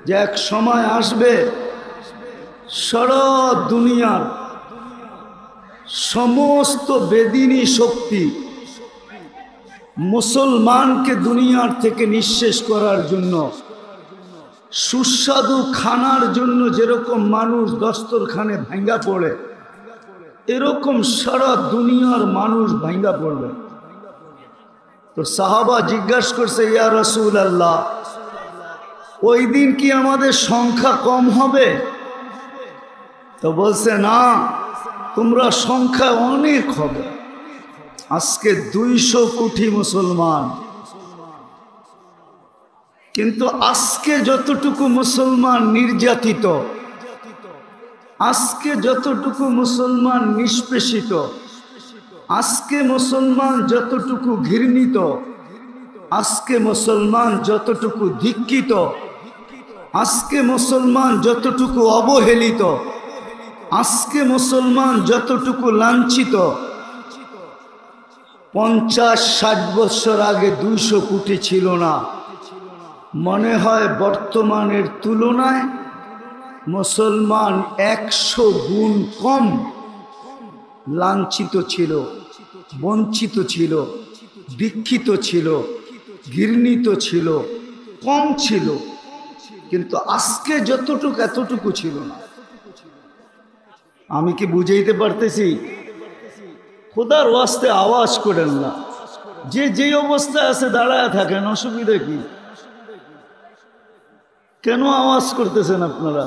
যে এক সময় আসবে সারা দুনিয়ার সমস্ত বেদিনী শক্তি মুসলমানকে দুনিয়ার থেকে নিঃশেষ করার জন্য, সুস্বাদু খানার জন্য যেরকম মানুষ দস্তরখানে ভাঙ্গা পড়ে, এরকম সারা দুনিয়ার মানুষ ভাঙ্গা পড়বে। তো সাহাবা জিজ্ঞাসা করছে, ইয়া রাসূলুল্লাহ, ওই দিন কি আমাদের সংখ্যা কম হবে? তো বলছে, না, তোমরা সংখ্যা অনেক হবে। আজকে 200 কোটি মুসলমান, কিন্তু আজকে যতটুকু মুসলমান নির্যাতিত, আজকে যতটুকু মুসলমান নিষ্পেষিত, আজকে মুসলমান যতটুকু ঘৃণিত, আজকে মুসলমান যতটুকু ধিক্কিত, আজকে মুসলমান যতটুকু অবহেলিত, আজকে মুসলমান যতটুকু লাঞ্ছিত, 50-60 বছর আগে 200 কোটি ছিল না। মনে হয় বর্তমানের তুলনায় মুসলমান 100 গুণ কম লাঞ্ছিত ছিল, বঞ্চিত ছিল, দীক্ষিত ছিল, ঘৃণিত ছিল, কম ছিল। কিন্তু আজকে যতটুকু এতটুকু ছিল না। আমি কি বুঝাইতে পারতেছি? খোদার ওয়াস্তে আওয়াজ করেন না। যে যেই অবস্থায় আছে দাঁড়ায় থাকেন, অসুবিধা কি? কেন আওয়াজ করতেছেন আপনারা?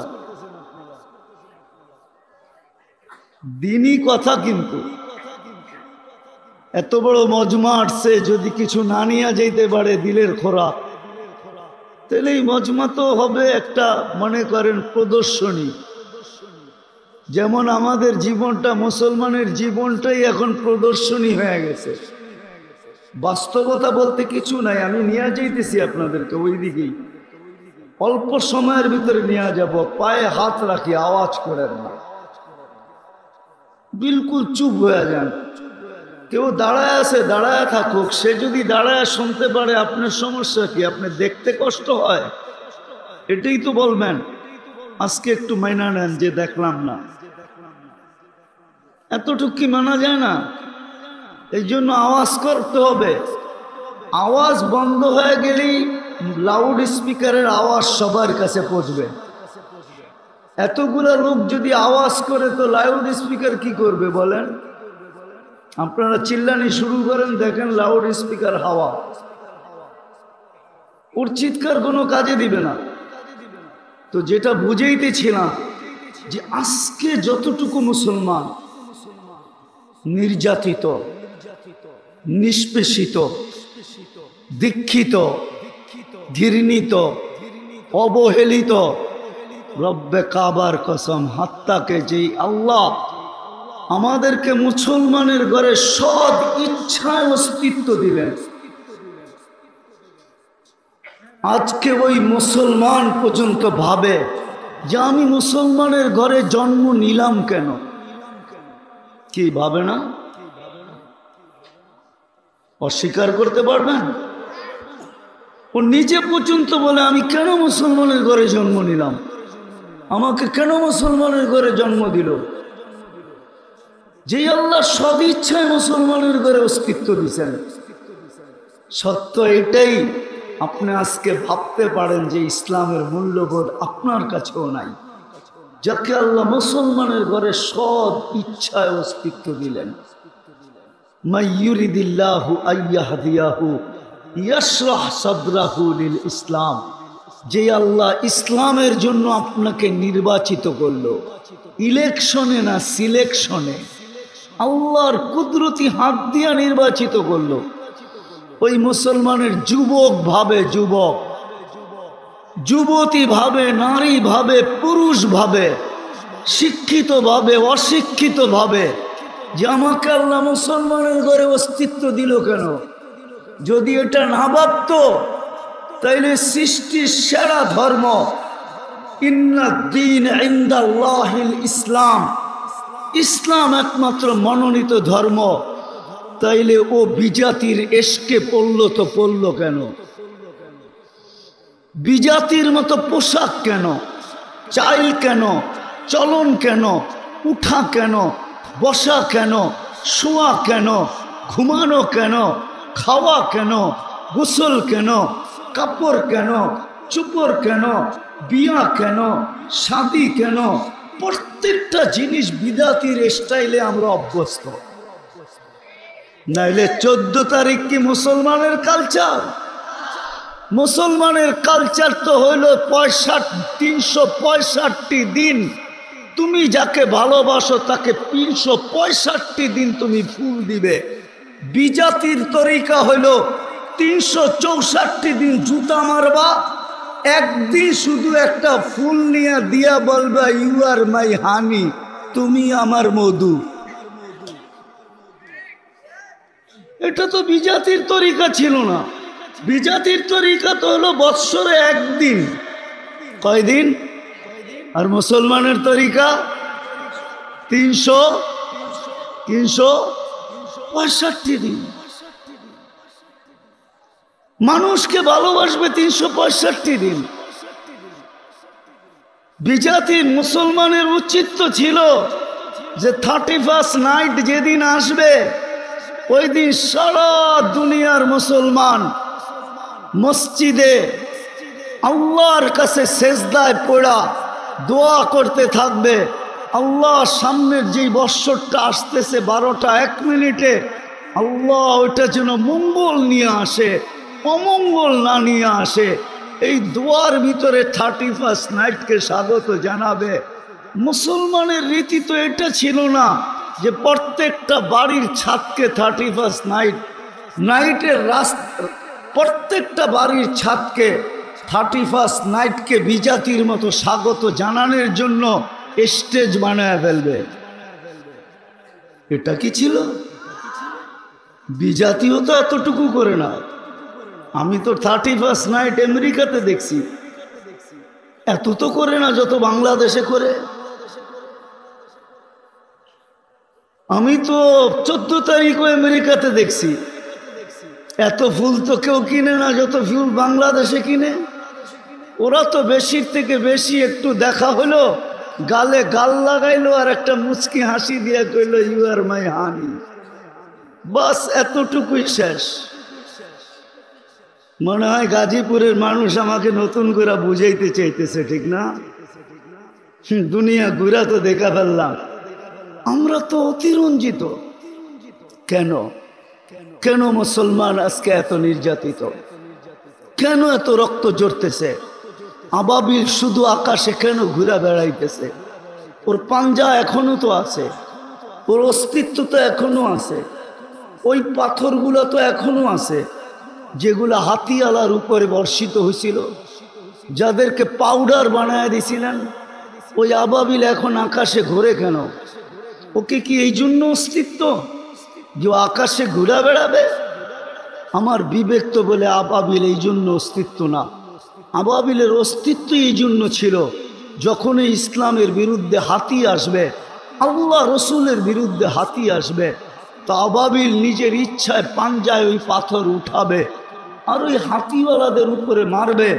দিনই কথা, কিন্তু এত বড় মজমা আসছে, যদি কিছু না নিয়ে যাইতে পারে দিলের খোরাক, তাহলে এই মজমা তো হবে একটা, মনে করেন, প্রদর্শনী। যেমন আমাদের জীবনটা, মুসলমানের জীবনটাই এখন প্রদর্শনী হয়ে গেছে। বাস্তবতা বলতে কিছু নাই। আমি নিয়ে যাইতেছি আপনাদেরকে ওই দিকেই, অল্প সময়ের ভিতরে নিয়ে যাব। পায়ে হাত রাখি, আওয়াজ করেন না, বিলকুল চুপ হয়ে যান। কেউ দাঁড়ায় আছে, দাঁড়ায় থাকুক। সে যদি দাঁড়ায় শুনতে পারে, আপনার সমস্যা কি? আপনি দেখতে কষ্ট হয়, এটাই তো বলবেন। আজকে একটু মাইনা নেন যে দেখলাম না, এতটুকু কি মানা যায় না? এই জন্য আওয়াজ করতে হবে। আওয়াজ বন্ধ হয়ে গেলেই লাউড স্পিকারের আওয়াজ সবার কাছে পৌঁছবে। এতগুলা লোক যদি আওয়াজ করে, তো লাউড স্পিকার কি করবে বলেন? আপনারা চিল্লানি শুরু করেন, দেখেন লাউড স্পিকার হাওয়া, ওর চিৎকার কোনো কাজে দিবে না। তো যেটা বুঝাইতেছিলাম, যে আজকে যতটুকু মুসলমান নির্যাতিত, নিষ্পেষিত, দীক্ষিত, ঘৃণিত, অবহেলিত, রব্বে কাবার কসম, হাত্তাকে যেই আল্লাহ আমাদেরকে মুসলমানের ঘরে সৎ ইচ্ছায় অস্তিত্ব দিলেন, আজকে ওই মুসলমান পর্যন্ত ভাবে যে আমি মুসলমানের ঘরে জন্ম নিলাম কেন? কি ভাবে না? অস্বীকার করতে পারবেন? ও নিজে পর্যন্ত বলে, আমি কেন মুসলমানের ঘরে জন্ম নিলাম? আমাকে কেন মুসলমানের ঘরে জন্ম দিল? যে আল্লাহ সদিচ্ছায় মুসলমানের ঘরে অস্তিত্ব দিচ্ছেন। সত্য এটাই, আপনি আজকে ভাবতে পারেন যে ইসলামের মূল্যবোধ আপনার কাছেও নাই, যাকে আল্লাহ মুসলমানের ঘরে সৎ ইচ্ছায় অস্তিত্ব দিলেন। মাইয়ুরিদিল্লাহু আইয়াহদিয়াহু ইয়াশরাহ সাদরাহু লিল ইসলাম। যে আল্লাহ ইসলামের জন্য আপনাকে নির্বাচিত করলো, ইলেকশনে না সিলেকশনে, আল্লাহর কুদরতি হাত দিয়া নির্বাচিত করলো। ওই মুসলমানের যুবক ভাবে, যুবক, যুবতী ভাবে, নারী ভাবে, পুরুষ ভাবে, শিক্ষিত ভাবে, অশিক্ষিত ভাবে, যে আমাকে আল্লাহ মুসলমানের ঘরে অস্তিত্ব দিল কেন? যদি এটা না ভাবত, তাইলে সৃষ্টির সেরা ধর্ম ইন্নাদ-দীন ইনদাল্লাহিল ইসলাম, ইসলাম একমাত্র মনোনীত ধর্ম, তাইলে ও বিজাতির এশকে পড়ল তো পড়ল কেন? বিজাতির মতো পোশাক কেন, চাইল কেন, চলন কেন, উঠা কেন, বসা কেন, শোয়া কেন, ঘুমানো কেন, খাওয়া কেন, গোসল কেন, কাপড় কেন, চুপড় কেন, বিয়া কেন, শাদি কেন, প্রত্যেকটা জিনিস বিদাতির স্টাইলে আমরা অভ্যস্ত। নাইলে 14 তারিখ কি মুসলমানের কালচার? মুসলমানের কালচার তো হইল 365 দিন তুমি যাকে ভালোবাসো তাকে 365 দিন তুমি ফুল দিবে। বিজাতির তরিকা হইল 364 দিন জুতা মারবা, একদিন শুধু একটা ফুল নিয়ে দিয়া বলবা ইউ আর মাই হানি, তুমি আমার মধু। এটা তো বিজাতির তরিকা ছিল না। বিজাতির তরিকা তো হলো বৎসরে একদিন। কয়দিন? আর মুসলমানের তরিকা 365 দিন। মানুষকে ভালোবাসবে 365 দিন। বিজাতির মুসলমানের উচিত তো ছিল যে 31st নাইট যেদিন আসবে ওই দিন সারা দুনিয়ার মুসলমান মসজিদে আল্লাহর কাছে সেজদায় পড়া দোয়া করতে থাকবে, আল্লাহ সামনের যেই বৎসরটা আসতেছে 12টা 1 মিনিটে আল্লাহ ওইটা যেন মঙ্গল নিয়ে আসে, অমঙ্গল না নিয়ে আসে। এই দোয়ার ভিতরে 31st নাইটকে স্বাগত জানাবে। মুসলমানের রীতি তো এটা ছিল না যে প্রত্যেকটা বাড়ির ছাদকে 31st নাইটের প্রত্যেকটা বাড়ির ছাদকে 31st নাইটকে বিজাতির মতো স্বাগত জানানোর জন্য স্টেজ বানায় ফেলবে। এটা কি ছিল? বিজাতিও তো এতটুকু করে না। আমি তো 31st নাইট আমেরিকাতে দেখছি, এত তো করে না যত বাংলাদেশে করে। আমি তো 14 তারিখও আমেরিকাতে দেখছি, এত ফুল তো কেউ কিনে না যত ফুল বাংলাদেশে কিনে। ওরা তো বেশির থেকে বেশি একটু দেখা হলো, গালে গাল লাগাইলো আর একটা মুচকি হাসি দিয়া কইলো ইউ আর মাই হানি, বাস এতটুকুই শেষ। মনে হয় গাজীপুরের মানুষ আমাকে নতুন করে বুঝাইতে চাইতেছে, ঠিক না? দুনিয়া ঘুরা তো দেখা ফেললাম, আমরা তো অতিরঞ্জিত। কেন কেন মুসলমান আজকে এত নির্যাতিত? কেন এত রক্ত ঝরতেছে? আবাবিল শুধু আকাশে কেন ঘুরে বেড়াইতেছে? ওর পাঞ্জা এখনো তো আছে, ওর অস্তিত্ব তো এখনো আছে, ওই পাথরগুলো তো এখনো আছে যেগুলো হাতিয়ালার উপরে বর্ষিত হয়েছিল, যাদেরকে পাউডার বানায় দিয়েছিলেন। ওই আবাবিল এখন আকাশে ঘোরে কেন? ওকে কি এই জন্য অস্তিত্ব যে আকাশে ঘুরে বেড়াবে? আমার বিবেক তো বলে আবাবিল এই জন্য অস্তিত্ব না। আবাবিলের অস্তিত্ব এই জন্য ছিল যখন ইসলামের বিরুদ্ধে হাতি আসবে, আল্লাহ রসুলের বিরুদ্ধে হাতি আসবে, তো আবাবিল নিজের ইচ্ছায় পাঞ্জায় ওই পাথর উঠাবে আর ওই হাতিওয়ালাদের উপরে মারবে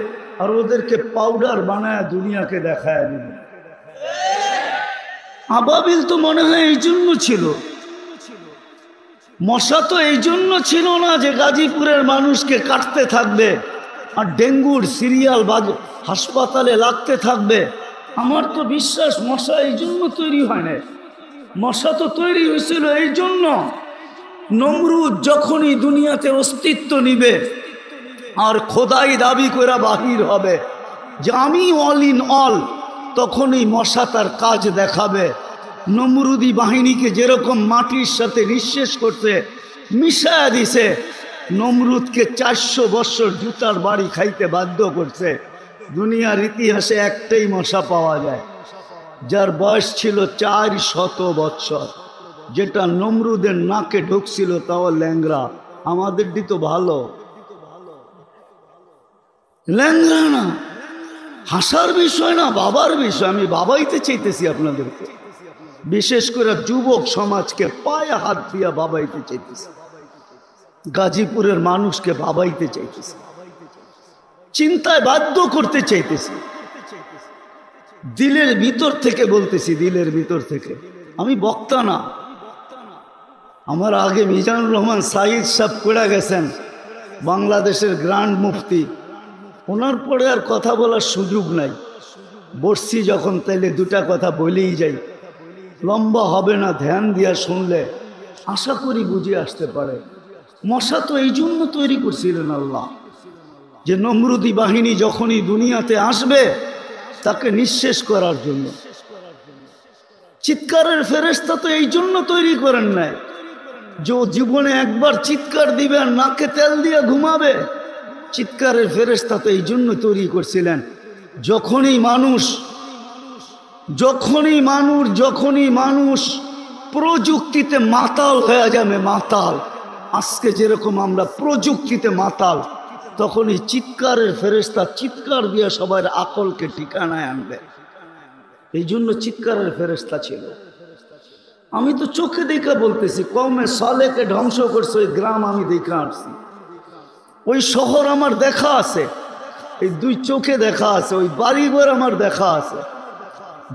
আর ওদেরকে পাউডার বানায় দুনিয়াকে দেখায় দিবে। আবাবিল তো মনে হয় এই জন্য ছিল। মশা তো এই জন্য ছিল না যে গাজীপুরের মানুষকে কাটতে থাকবে আর ডেঙ্গুর সিরিয়াল হাসপাতালে লাগতে থাকবে। আমার তো বিশ্বাস মশা এই জন্য তৈরি হয় না। মশা তো তৈরি হয়েছিল এই জন্য নমরুদ যখনই দুনিয়াতে অস্তিত্ব নিবে আর খোদাই দাবি করে বাহির হবে যে আমি অল ইন অল, তখনই মশা তার কাজ দেখাবে। নমরুদি বাহিনীকে যেরকম মাটির সাথে নিঃশেষ করতে মিশায়া দিছে, নমরুদকে 400 বছর জুতার বাড়ি খাইতে বাধ্য করছে। দুনিয়ার ইতিহাসে একটাই মশা পাওয়া যায় যার বয়স ছিল 400 বছর, যেটা নমরুদের নাকে ঢুকছিল, তাও ল্যাংরা। আমাদেরটি তো ভালো ল্যাংরা না, হাসার বিষয় না, বাবার বিষয়। আমি বাবাইতে চাইতেছি আপনাদেরকে, বিশেষ করে যুবক সমাজকে পায়ে হাত দিয়া বাবাইতে চাইতেছি, গাজীপুরের মানুষকে বাবাইতে চাইতেছি। চিন্তায় বাধ্য করতে চাইতেছি, দিলের ভিতর থেকে বলতেছি, দিলের ভিতর থেকে। আমি বক্তা না, আমার আগে মিজানুর রহমান সাইদ সাহেব পড়ে গেছেন, বাংলাদেশের গ্র্যান্ড মুফতি। ওনার পরে আর কথা বলার সুযোগ নাই। বসছি যখন তাইলে দুটা কথা বলেই যাই, লম্বা হবে না, ধ্যান দিয়া শুনলে আশা করি বুঝে আসতে পারে। মশা তো এই জন্য তৈরি করছিলেন আল্লাহ, যে নমরুদি বাহিনী যখনই দুনিয়াতে আসবে তাকে নিঃশেষ করার জন্য। চিৎকারের ফেরেশতা তো এই জন্য তৈরি করেন নাই যে জীবনে একবার চিৎকার দিবে আর নাকে তেল দিয়ে ঘুমাবে। চিৎকারের ফেরেশতা তো এই জন্য তৈরি করছিলেন যখনই মানুষ প্রযুক্তিতে মাতাল হয়ে যাবে, মাতাল। আজকে যেরকম আমরা প্রযুক্তিতে মাতাল, তখনই চিৎকারের ফেরেশতা চিৎকার দিয়ে সবার আকলকে ঠিকানায় আনবে। এই জন্য চিৎকারের ফেরেশতা ছিল। আমি তো চোখে দেখা বলতেছি, কওমে সালেহকে ধ্বংস করছে ওই গ্রাম আমি দেখা আসছি, ওই শহর আমার দেখা আছে, এই দুই চোখে দেখা আছে, ওই বাড়িঘর আমার দেখা আছে।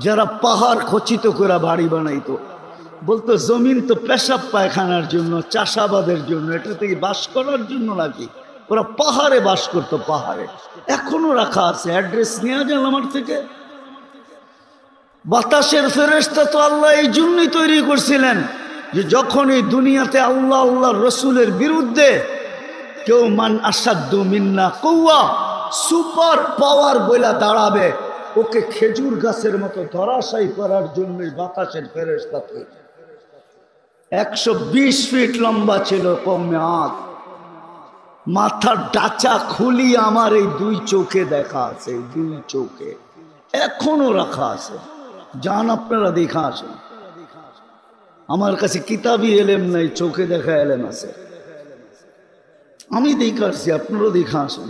যারা পাহাড় খচিত করে বাড়ি বানাইতো, বলতো জমিন তো পেশাব পায়খানার জন্য, চাষাবাদের জন্য, এটা থেকে বাস করার জন্য নাকি? ওরা পাহাড়ে বাস করতো, পাহাড়ে এখনো রাখা আছে। অ্যাড্রেস নেওয়া যান আমার থেকে। বাতাসের ফেরেশতা তো আল্লাহ এই জন্যই তৈরি করছিলেন যে যখনই দুনিয়াতে আল্লাহ রসুলের বিরুদ্ধে কেউ মান আসাদ্দু মিন্না কৌয়া সুপার পাওয়ার বইলা দাঁড়াবে, ওকে খেজুর গাছের মতো ধরাশায়ী করার জন্যই বাতাসের ফেরেশতা তৈরি। 120 ফিট লম্বা ছিল কমে আঁক, মাথার ডাচা খুলি আমার এই দুই চোখে দেখা আছে, এই দুই চোখে এখনো রাখা আছে। যান আপনারা দেখা আসেন, আমার কাছে কিতাবি এলেম নাই, চোখে দেখা এলেম আছে। আমি দেখা আসছি, আপনারাও দেখা আসেন।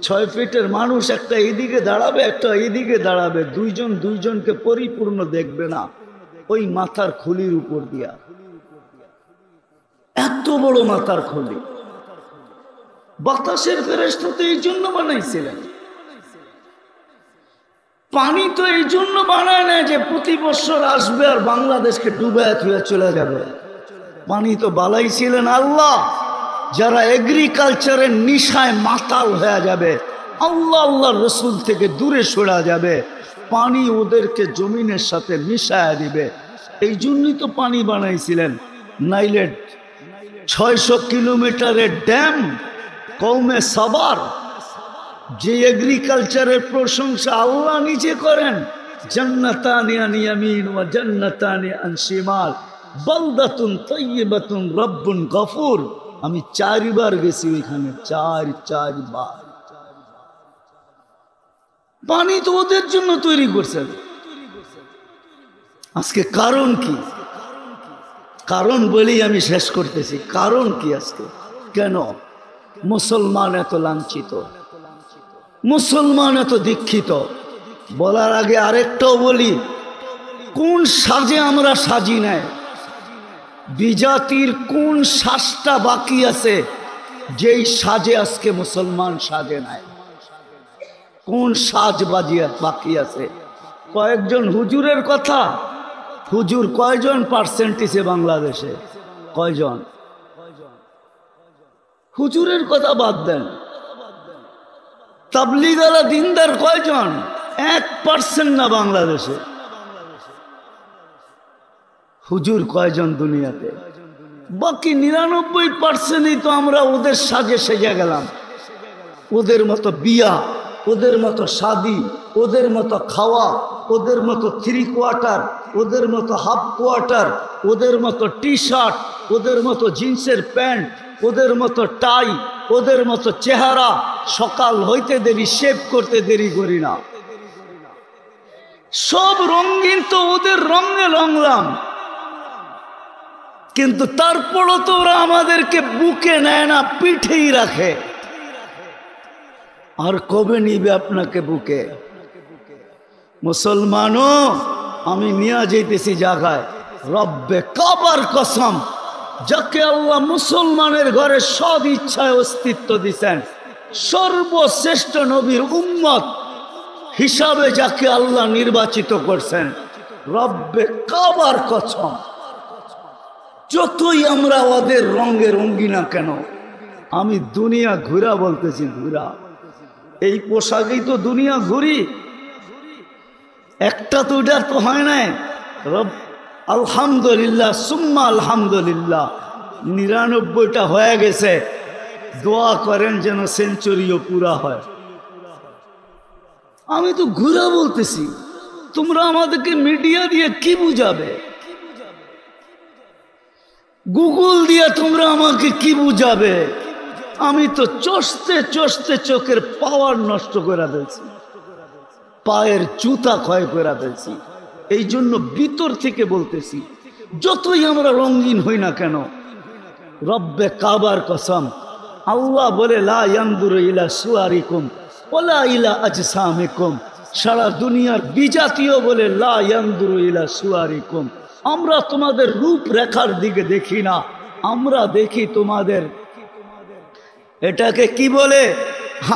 6 ফিটের মানুষ একটা এইদিকে দাঁড়াবে, একটা এইদিকে দাঁড়াবে, দুইজনকে পরিপূর্ণ দেখবে না ওই মাথার খুলির উপর দিয়া। এত বড় মাথার খুলি বাতাসের ফেরেশতা তো এই জন্য বানাইছিলেন। পানি তো এই জন্য বানায় না যে প্রতি বছর আসবে আর বাংলাদেশকে ডুবায় থুয়ে চলে যাবে। পানি তো বানাইছিলেন আল্লাহ, যারা এগ্রিকালচারের নিশায় মাতাল হয়ে যাবে, আল্লাহ রসুল থেকে দূরে সরা যাবে, পানি ওদেরকে জমিনের সাথে মিশায়া দিবে। এই জন্যই তো পানি বানাইছিলেন। নাইলে 600 কিলোমিটারের ড্যাম কওমে সাবার, যে এগ্রিকালচারের প্রশংসা আল্লাহ নিজে করেন, জান্নাতানি আন ইয়ামিন ওয়া জান্নাতানি আন শিমাল বালদাতুন তাইয়্যিবাতুন রব্বুন গফুর। আমি 4 বার গেছি ওইখানে, 4 বার। পানি তো ওদের জন্য তৈরি করছেন। আজকে কারণ কি? কারণ বলেই আমি শেষ করতেছি। কারণ কি আজকে? কেন মুসলমান এত লাঞ্ছিত, মুসলমান এত দীক্ষিত? বলার আগে আরেকটাও বলি, কোন সাজে আমরা সাজি নাই? বিজাতির কোন সাজটা বাকি আছে যেই সাজে আজকে মুসলমান সাজে নাই? কোন সাজ বাজিয়া বাকি আছে? কয়েকজন হুজুরের কথা, হুজুর কয়জন পার্সেন্টেজে বাংলাদেশে? কয়জন? হুজুরের কথা বাদ দেন, তাবলীগালা দিনদার কয়জন? 1% না বাংলাদেশে। হুজুর কয়জন দুনিয়াতে? বাকি 99%ই তো আমরা ওদের সাজে সেজে গেলাম। ওদের মতো বিয়া, ওদের মতো শাদি, ওদের মতো খাওয়া, ওদের মতো 3 কোয়ার্টার, ওদের মতো হাফ কোয়ার্টার, ওদের মতো টি শার্ট, ওদের মতো জিন্সের প্যান্ট, ওদের মতো টাই, ওদের মতো চেহারা। সকাল হইতে দেরি, শেভ করতে দেরি করি না। সব রঙিন তো ওদের রঙে রঙলাম, কিন্তু তারপরও তো ওরা আমাদেরকে বুকে নেয় না, পিঠেই রাখে। আর কবে নিবে আপনাকে বুকে? মুসলমানও আমি নিয়ে যেতেছি জায়গায়, রব্বে কাবার কসম, যাকে আল্লাহ মুসলমানের ঘরে সব ইচ্ছায় অস্তিত্ব দিচ্ছেন, সর্বশ্রেষ্ঠ নবীর উম্মত হিসাবে যাকে আল্লাহ নির্বাচিত করছেন, রব্বে কাবার কসম, যতই আমরা ওদের রঙে রঙ্গি না কেন, আমি দুনিয়া ঘুরা বলতেছি, ঘুরা। এই পোশাকেই তো দুনিয়া ঘুরি, একটা তো ওটার তো হয় নাই। রব আলহামদুলিল্লাহ সুম্মা আলহামদুলিল্লাহ, ৯৯টা হয়ে গেছে। দোয়া করেন যেন সেঞ্চুরিও পুরা হয়। আমি তো ঘুরা বলতেছি, তোমরা আমাদেরকে মিডিয়া দিয়ে কি বুঝাবে? গুগল দিয়ে তোমরা আমাকে কি বুঝাবে? আমি তো চষতে চষতে চোখের পাওয়ার নষ্ট করে ফেলছি, পায়ের জুতা ক্ষয় করে ফেলছি। এই জন্য ভিতর থেকে বলতেছি, যতই আমরা রঙিন হই না কেন, রব্বে কাবার কসম, আল্লাহ বলে লা ইয়ানদুরু ইলা সুয়ারিকুম ওয়ালা ইলা আজসামিকুম। সারা দুনিয়ার বিজাতীয় বলে লা ইয়ানদুরু ইলা সুয়ারিকুম, আমরা তোমাদের রূপরেখার দিকে দেখি না, আমরা দেখি তোমাদের, এটাকে কি বলে,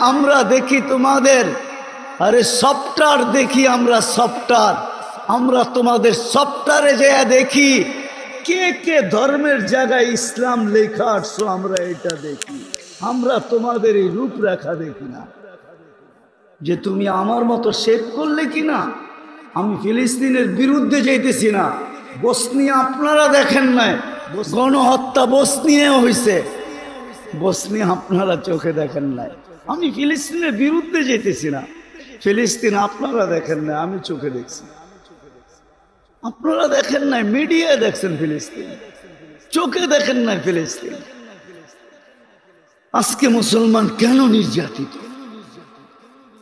আমরা দেখি তোমাদের, আরে সফটওয়্যার দেখি আমরা, সফটওয়্যার। আমরা তোমাদের সফটওয়্যারে যেয়ে দেখি কে কে ধর্মের জায়গায় ইসলাম লেখা আসছো, আমরা এটা দেখি। আমরা তোমাদের এই রূপরেখা দেখি না, যে তুমি আমার মতো শেখ করলে কি না। আমি ফিলিস্তিনের বিরুদ্ধে যাইতেছি না, বসনিয়া আপনারা দেখেন নাই, গণহত্যা বসনিয়ায় হয়েছে, বসনিয়া আপনারা চোখে দেখেন নাই। আমি ফিলিস্তিনের বিরুদ্ধে যেতেছি না, ফিলিস্তিন আপনারা দেখেন নাই, আমি চোখে দেখছি। আপনারা দেখেন নাই, মিডিয়ায় দেখছেন ফিলিস্তিন, চোখে দেখেন নাই ফিলিস্তিন। আজকে মুসলমান কেন নির্যাতিত?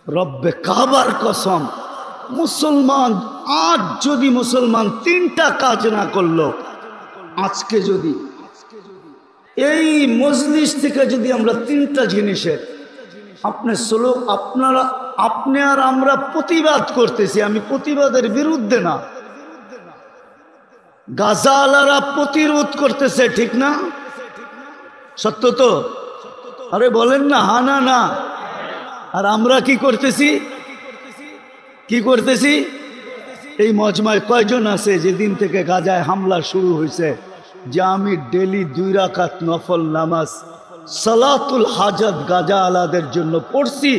রব্বে কাবার কসম, মুসলমান আজ যদি মুসলমান 3টা কাজ না করলো, আজকে যদি এই মজলিস থেকে যদি আমরা 3টা জিনিসের আপনি আর আমরা প্রতিবাদ করতেছি, আমি প্রতিবাদের বিরুদ্ধে না, গাজাওয়ালারা প্রতিরোধ করতেছে, ঠিক না? সত্য তো? আরে বলেন না, হা না না। আর আমরা কি করতেছি? কি করতেছি? এই মজমায় কয়জন আছে যেদিন থেকে গাজায় হামলা শুরু হয়েছে, যে আমি ডেলি 2 রাকাত নফল নামাজ সালাতুল হাজাত গাজা আলাদের জন্য পড়ছি,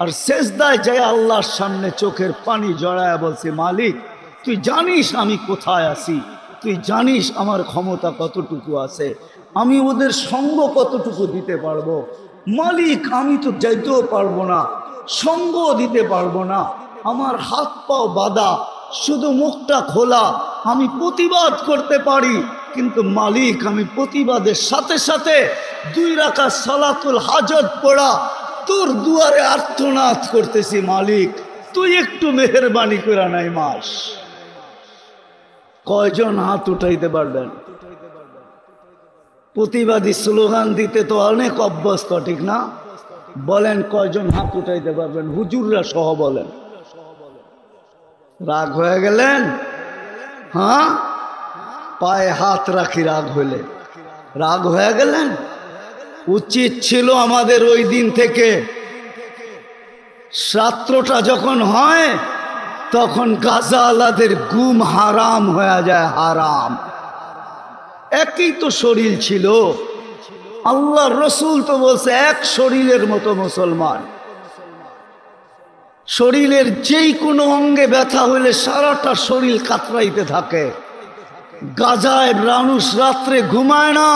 আর সেজদায় যায় আল্লাহর সামনে চোখের পানি জড়ায় বলছি, মালিক তুই জানিস আমি কোথায় আছি, তুই জানিস আমার ক্ষমতা কতটুকু আছে, আমি ওদের সঙ্গ কতটুকু দিতে পারবো। মালিক আমি তো যাইতেও পারবো না, সঙ্গ দিতে পারবো না, আমার হাত পাও বাঁধা, শুধু মুখটা খোলা, আমি প্রতিবাদ করতে পারি, কিন্তু মালিক আমি প্রতিবাদের সাথে সাথে 2 রাকাত সালাতুল হাজত পড়া তোর দুয়ারে আর্তনাদ করতেছি, মালিক তুই একটু মেহেরবানি করে নাই মাস। কয়জন হাত উঠাইতে পারবেন? প্রতিবাদী স্লোগান দিতে তো অনেক অভ্যস্ত, ঠিক না? বলেন কয়জন হাত উঠাইতে পারবেন? হুজুররা সহ বলেন। রাগ হয়ে গেলেন? হ্যাঁ, পায়ে হাত রাখি রাগ হইলে, রাগ হয়ে গেলেন? উচিত ছিল আমাদের ওই দিন থেকে রাত্রটা যখন হয় তখন গাজাওয়ালাদের ঘুম হারাম হয়ে যায়, হারাম। একই তো শরীর ছিল, আল্লাহ রসুল তো বলছে এক শরীরের মতো মুসলমান। শরীরের যেই কোনো অঙ্গে ব্যথা হইলে সারাটা শরীর কাতরাইতে থাকে। গাজায় মানুষ রাত্রে ঘুমায় না,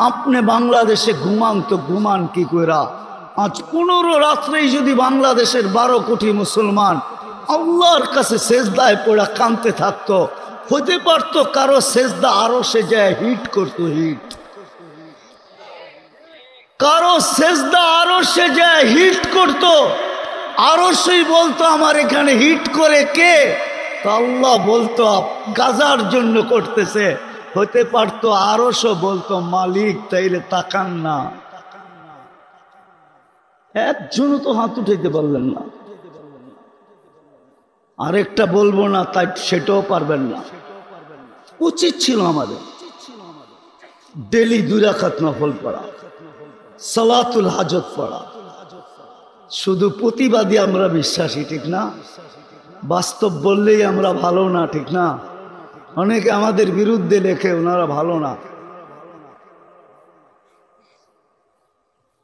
আপনি বাংলাদেশে ঘুমান তো ঘুমান কি কইরা? আজ 15 রাত্রেই যদি বাংলাদেশের 12 কোটি মুসলমান আল্লাহর কাছে সেজদায় পড়া কাঁদতে থাকতো, হতে পারতো কারো সেজদা আরো সে যায় হিট করতো, হিট, কারো সেজদা আরো সে যায় হিট করতো, আরো সেই বলতো আমার এখানে হিট করে কে? আল্লাহ বলতো গাজার জন্য করতেছে। হতে পারতো আরশও বলতো মালিক তাইলে তাকান না। একজনও তো হাত উঠাইতে পারলেন না। আরেকটা বলবো না তাই সেটাও পারবেন না। উচিত ছিল আমাদের ডেলি 2 রাকাত নফল পড়া, সালাতুল হাজত পড়া, শুধু প্রতিবাদী আমরা বিশ্বাসী, ঠিক না? বাস্তব বললেই আমরা ভালো না, ঠিক না? অনেকে আমাদের বিরুদ্ধে লেখে ওনারা ভালো না।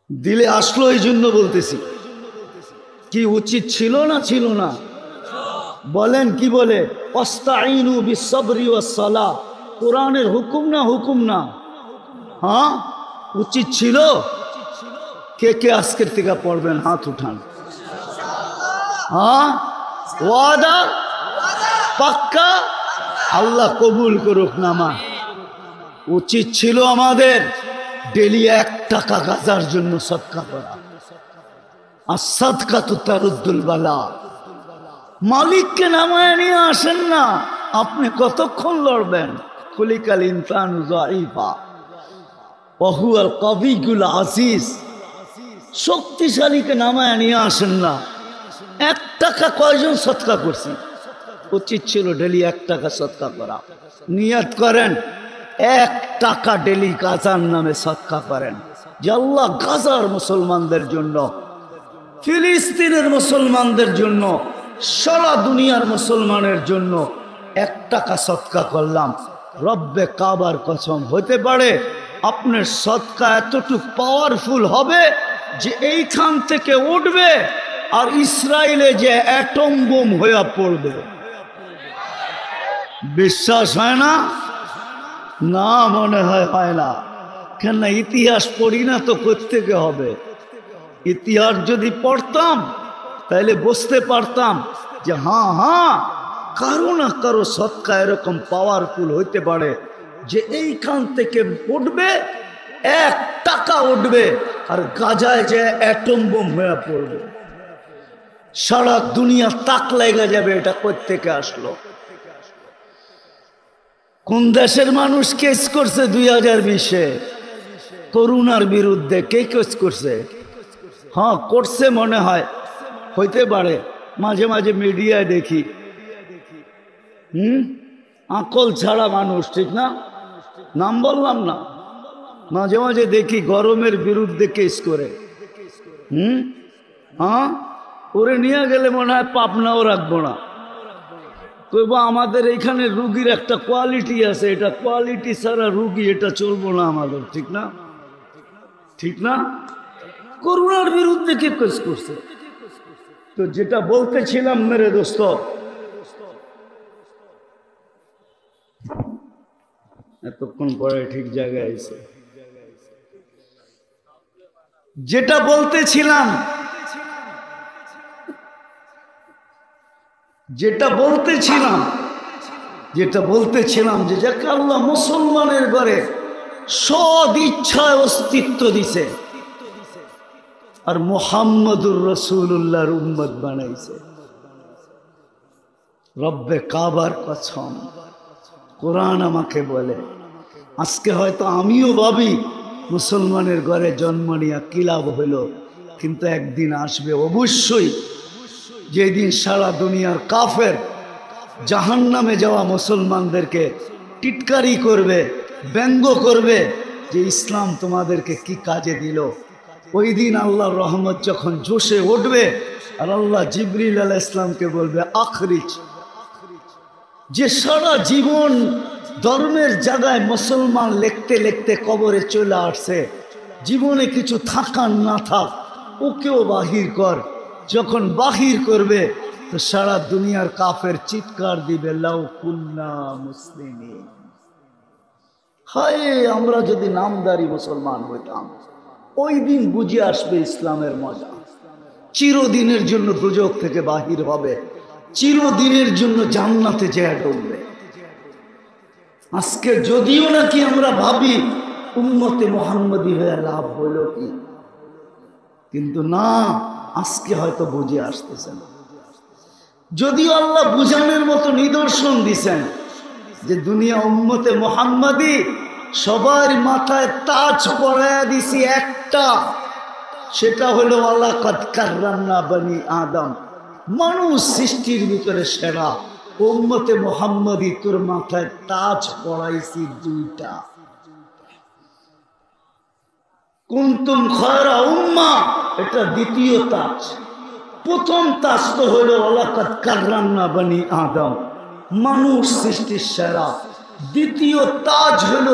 দিলে আসলো এই জন্য বলতেছি। কি উচিত ছিল না ছিল না? বলেন কি বলে? ওয়াস্তাঈনু বিসসবরি ওয়াসসালাহ, কোরআনের হুকুম না হুকুম না? হ্যাঁ, উচিত ছিল। কে কে আজকের থেকে পড়বেন? হাত উঠান। হ্যাঁ, ওয়াদা পাক্কা? আল্লাহ কবুল করুক নামা। উচিত ছিল আমাদের ডেলি 1 টাকা গাজার জন্য সদকা করা। আর সদকা তো তারুদ্দুল বালা। মালিককে নামায় নিয়ে আসেন না, আপনি কতক্ষণ লড়বেন? খুলিকাল ইনসানু যায়ীফা ওয়া হুয়াল কাবিয়ুল আজিজ। শক্তিশালীকে নামায় নিয়ে আসেন না। 1 টাকা কয়জন সদকা করছি? উচিত ছিল ডেলি 1 টাকা সদকা করা। নিয়ত করেন 1 টাকা ডেলি গাজার নামে সদকা করেন, যে আল্লাহ গাজার মুসলমানদের জন্য, ফিলিস্তিনের মুসলমানদের জন্য, সারা দুনিয়ার মুসলমানের জন্য 1 টাকা সদকা করলাম। রব্বে কাবার কসম, হতে পারে আপনার সদকা এতটুকু পাওয়ারফুল হবে যে এইখান থেকে উঠবে আর ইসরায়েলে যে অ্যাটম বোম হয়ে পড়বে। বিশ্বাস হয় না? না, মনে হয় না। কেন? ইতিহাস পড়ি না তো কোত্থেকে হবে? ইতিহাস যদি পড়তাম তাহলে বুঝতে পারতাম যে হ্যাঁ, কারো না কারো সদকা এরকম পাওয়ারফুল হইতে পারে যে এইখান থেকে উঠবে, 1 টাকা উঠবে আর গাজায় যে অ্যাটম বোম হয়ে পড়বে। সারা দুনিয়া তাক লেগে যাবে, এটা কোত্থেকে আসলো? কোন দেশের মানুষ কেস করছে 2020-এ করোনার বিরুদ্ধে? কে কেস করছে? হ্যাঁ, করছে মনে হয়, হইতে পারে। মাঝে মাঝে মিডিয়ায় দেখি আকল ছাড়া মানুষ, ঠিক না? নাম বললাম না। মাঝে মাঝে দেখি গরমের বিরুদ্ধে কেস করে। হ্যাঁ, ওরে নিয়ে গেলে মনে হয় পাবনাও রাখবো না। কইবা আমাদের এইখানে রুগীর একটা কোয়ালিটি আছে, এটা কোয়ালিটি ছাড়া রুগী, এটা চলবো না আমাদের, ঠিক না? ঠিক না? করোনার বিরুদ্ধে কে কেস করছে? তো যেটা বলতেছিলাম মেরে দোস্ত, এতক্ষণ পরে ঠিক জায়গায় এসে যেটা বলতেছিলাম যে যাকে আল্লাহ মুসলমানের ঘরে সদ ইচ্ছায় অস্তিত্ব দিছে আর মুহাম্মদুর রাসূলুল্লাহর উম্মত বানাইছে। রব্বে কাবার কসম, কোরআন আমাকে বলে, আজকে হয়তো আমিও ভাবি মুসলমানের ঘরে জন্ম নিয়ে কি লাভ হইল, কিন্তু একদিন আসবে অবশ্যই যেদিন সারা দুনিয়ার কাফের জাহান্নামে যাওয়া মুসলমানদেরকে টিটকারি করবে, ব্যঙ্গ করবে যে ইসলাম তোমাদেরকে কি কাজে দিল। ওই দিন আল্লাহর রহমত যখন জোশে উঠবে আর আল্লাহ জিবরিল আলাইহিস ইসলামকে বলবে আখরিজ, যে সারা জীবন ধর্মের জায়গায় মুসলমান লিখতে লিখতে কবরে চলে আসছে, জীবনে কিছু থাকার না থাক, ওকেও বাহির কর। যখন বাহির করবে তো সারা দুনিয়ার কাফের চিৎকার দিবে লাউ কুন্না মুসলিমিন, হায় আমরা যদি নামদারি মুসলমান হইতাম। ওই দিন বুঝে আসবে ইসলামের মজা। চিরদিনের জন্য দুজক থেকে বাহির হবে, চিরদিনের জন্য জান্নাতে যেয়ে ঢুকবে। আজকে যদিও নাকি আমরা ভাবি উম্মতে মুহাম্মদী হয়ে লাভ হইল কি, কিন্তু না, আজকে হয়তো বুঝে আসতেছেন। যদিও আল্লাহ বুঝানোর মতো নিদর্শন দিছেন যে দুনিয়া উম্মতে মুহাম্মদী সবার মাথায় তাজ পরায়া দিছি একটা, সেটা হলো ওয়ালাকাদ কাররামনা বনি আদম, মানুষ সৃষ্টির ভিতরে সেরা। উম্মতে মুহাম্মদী তোর মাথায় তাজ পরাইছি 2টা। কুনতুম খায়রা উম্মাহ, এটা দ্বিতীয় তাজ। প্রথম তাজ তো হলো ওয়ালাকাদ কাররামনা বনি আদম, মানুষ সৃষ্টির সেরা। দ্বিতীয় তাজ হলো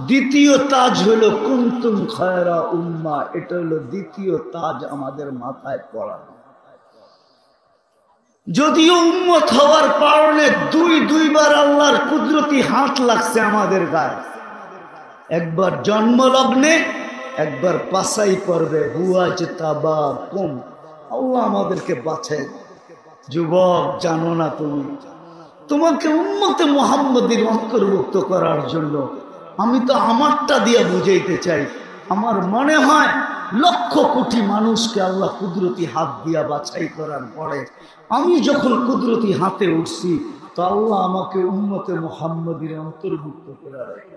দ্বিতীয় তাজ হলো কুনতুম খায়রা উম্মাহ, এটা হলো দ্বিতীয় তাজ আমাদের মাথায় পড়ানো। যদিও উম্মত হওয়ার কারণে দুইবার আল্লাহর কুদরতি হাত লাগছে আমাদের গায়ে, একবার জন্মলগ্নে, একবার বাছাই করবে হুয়া যেতাবা কুম। আল্লাহ আমাদেরকে বাছাই। যুবক, জানো না তোমাকে উম্মতে মুহাম্মদীর অন্তর্ভুক্ত করার জন্য আমি তো আমারটা দিয়ে বুঝাইতে চাই। আমার মনে হয় লক্ষ কোটি মানুষকে আল্লাহ কুদরতি হাত দিয়া বাছাই করার পরে আমি যখন কুদরতি হাতে উঠছি, তো আল্লাহ আমাকে উম্মতে মুহাম্মদীর অন্তর্ভুক্ত করে রাখে।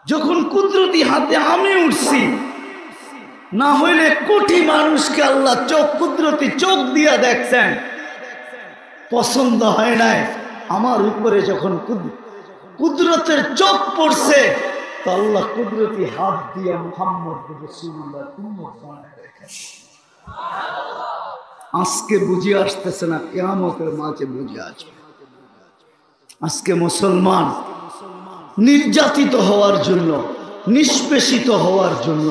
যখন কুদরতি হাতে আমি উঠছি, না হইলে কোটি মানুষকে আল্লাহ কুদরতি চোখ দিয়া দেখছেন, পছন্দ হয় নাই। আমার উপরে যখন কুদরতের চোখ পড়ছে, তো আল্লাহ কুদরতি হাত দিয়া মুহাম্মদ রাসূলুল্লাহ উম্মত বানায় রেখেছেন। আজকে বুঝে আসতেছে না, কিয়ামতের মাঝে বুঝে আসবে। আজকে মুসলমান নির্যাতিত হওয়ার জন্য, নিষ্পেষিত হওয়ার জন্য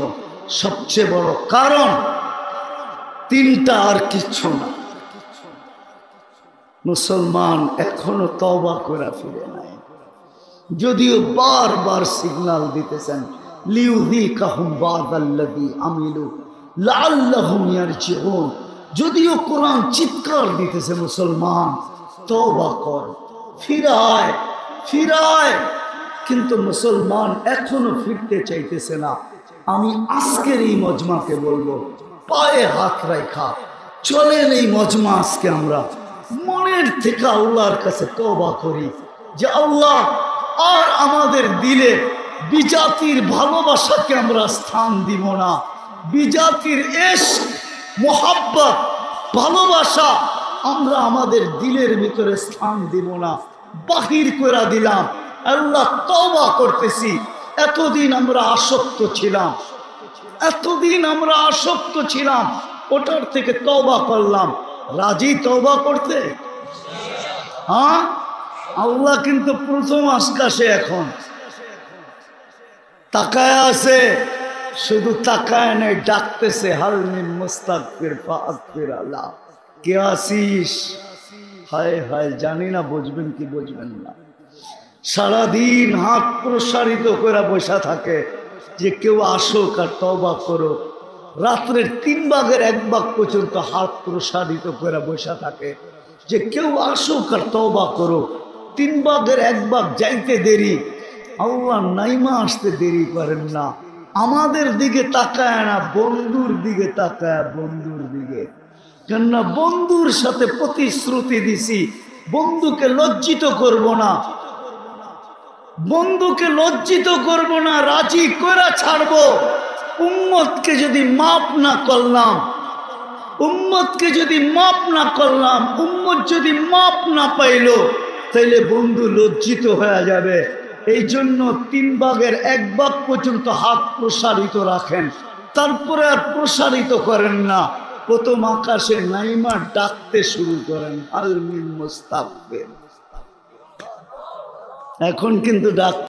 সবচেয়ে বড় কারণ তিনটা, আর কিছু না। মুসলমান এখনো তওবা করে ফিরে নাই, যদিও বারবার সিগন্যাল দিতেছেন লিউযীকাহুম বা'দাল্লাযী আমিলু লাআল্লাহুম ইয়ারজিউন। যদিও কোরআন চিৎকার দিতেছে, মুসলমান তওবা কর, ফিরায়, কিন্তু মুসলমান এখনো ফিরতে চাইতেছে না। আমি আজকের এই মজমাকে বলবো, পায়ে হাত রাখা চলেন এই মজমা আজকে আমরা মনের থেকে আল্লাহর কাছে তওবা করি যে আল্লাহ, আর আমাদের দিলে বিজাতির ভালোবাসাকে আমরা স্থান দিব না। বিজাতির ইশক, মোহাব্বত, ভালোবাসা আমরা আমাদের দিলের ভিতরে স্থান দিব না, বাহির করে দিলাম। আল্লাহ, তওবা করতেছি। এতদিন আমরা আসক্ত ছিলাম, ওটার থেকে তওবা করলাম। রাজি তওবা করতে? হ্যাঁ, আল্লাহ কিন্তু প্রথম আকাশে এখন তাকায় আছে, শুধু তাকায় নেই, ডাকতেছে হাল মিন মুস্তাগফির ফাগফির আল্লাহ, কে আসিস? হায় হায়, জানি না বুঝবেন কি বুঝবেন না। সারাদিন হাত প্রসারিত করে বসা থাকে যে কেউ আসুক আর তওবা করো। রাত্রের 3 ভাগের 1 ভাগ পর্যন্ত হাত প্রসারিত করে বসা থাকে যে কেউ আসুক আর তওবা করো। 3 ভাগের 1 ভাগ যাইতে দেরি, আল্লাহ নাইমা আসতে দেরি করেন না। আমাদের দিকে তাকায় না, বন্ধুর দিকে তাকায়, বন্ধুর দিকে। কেননা বন্ধুর সাথে প্রতিশ্রুতি দিছি, বন্ধুকে লজ্জিত করব না, রাজি করে ছাড়বো। উম্মতকে যদি মাফ না করলাম, উম্মত যদি মাফ না পাইলো, তাইলে বন্ধু লজ্জিত হয়ে যাবে। এই জন্য 3 ভাগের 1 ভাগ পর্যন্ত হাত প্রসারিত রাখেন, তারপরে আর প্রসারিত করেন না। প্রথম আকাশে নাইমা ডাকতে শুরু করেন আল মিন মুস্তাগফির। এখন কিন্তু ডাক